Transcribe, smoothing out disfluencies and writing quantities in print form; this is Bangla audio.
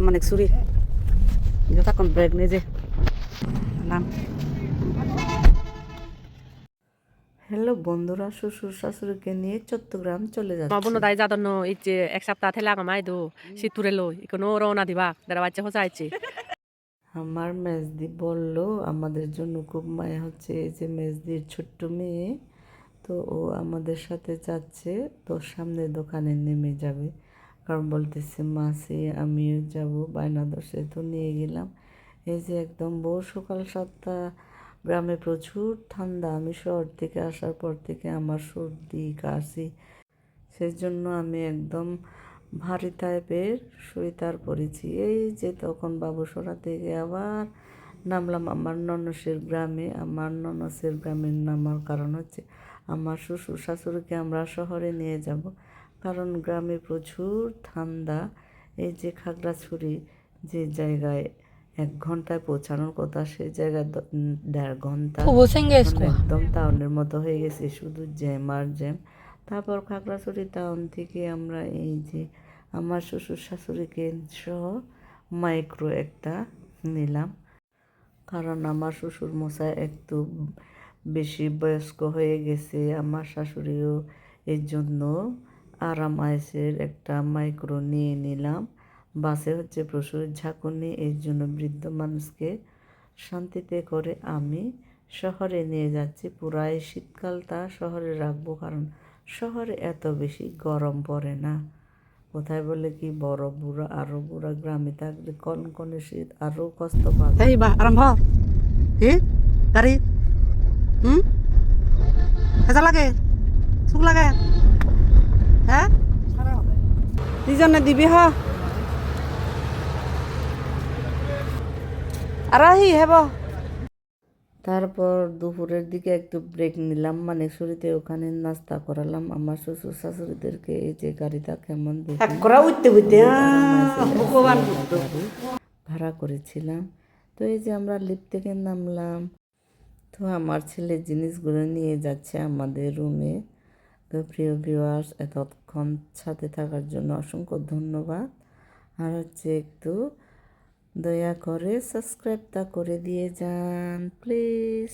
মানে ছুরি যতক্ষণ ব্রেক নেই যে নাম। হ্যালো বন্ধুরা, শ্বশুর শাশুড়িকে নিয়ে চট্টগ্রাম চলে যাচ্ছি। মাবুনো দাই যাদন্য ইচ্ছে এক সপ্তাহ থেলে আগামাই দো শীতুরে লো ইকোনো রওনা দিবা দাঁড়া বাচ্চা হোসাইছে। আমার মেজদি বলল আমাদের জন্য খুব মায়া হচ্ছে, এই যে মেজদির ছোট্ট মেয়ে, তো ও আমাদের সাথে যাচ্ছে। তো সামনে দোকানে নেমে যাবে, কারণ বলতেছে মাসি আমিও যাব, বায়না দশে তো নিয়ে গেলাম। এই যে একদম ভোর সকাল 7টা, গ্রামে প্রচুর ঠান্ডা। আমি শহর থেকে আসার পর থেকে আমার সর্দি কাশি, সেজন্য আমি একদম ভারী টাইপের সোয়েটার পরেছি। এই যে তখন বাবুসরা থেকে আবার নামলাম আমার ননসের গ্রামে। আমার ননসের গ্রামে নামার কারণ হচ্ছে আমার শ্বশুর শাশুড়িকে আমরা শহরে নিয়ে যাব, কারণ গ্রামে প্রচুর ঠান্ডা। এই যে খাগড়াছড়ি যে জায়গায় 1 ঘন্টায় পৌঁছানোর কথা, সেই জায়গায় 1.5 ঘন্টা, একদম টাউনের মতো হয়ে গেছে, শুধু জ্যাম আর জ্যাম। তারপর খাগড়াছড়ি টাউন থেকে আমরা এই যে আমার শ্বশুর শাশুড়িকে সহ মাইক্রো একটা নিলাম, কারণ আমার শ্বশুর মশাই একটু বেশি বয়স্ক হয়ে গেছে, আমার শাশুড়িও, এর জন্য আরাম আয়েসের একটা মাইক্রো নিয়ে নিলাম। বাসে হচ্ছে প্রচুর ঝাঁকুনি, এর জন্য বৃদ্ধ মানুষকে শান্তিতে করে আমি শহরে নিয়ে যাচ্ছি। পুরাই শীতকালটা শহরে রাখবো, কারণ শহরে এত বেশি গরম পড়ে না। কোথায় বলে কি বড় বুড়া আরো বুড়া, গ্রামে থাকলে কনকনে শীত আরো কষ্ট পাবে। এই বা আরম্ভ এ গাড়ি হেজা লাগে সুখ লাগে হ্যাঁ দুজনে দিবি হ আর আহি হেব। তারপর দুপুরের দিকে একটু ব্রেক নিলাম, মানে শুরুতে ওখানে নাস্তা করালাম আমার শ্বশুর শাশুড়িদেরকে। এই যে গাড়িটা কেমন দেখি, উঠতে উঠতে ভগবান গাড়ি ভাড়া করেছিলাম। তো এই যে আমরা লিফট থেকে নামলাম, তো আমার ছেলে জিনিসগুলো নিয়ে যাচ্ছে আমাদের রুমে। তো প্রিয় ভিউয়ার্স, এতক্ষণ সাথে থাকার জন্য অসংখ্য ধন্যবাদ। আর হচ্ছে একটু দয়া করে সাবস্ক্রাইবটা করে দিয়ে যান প্লিজ।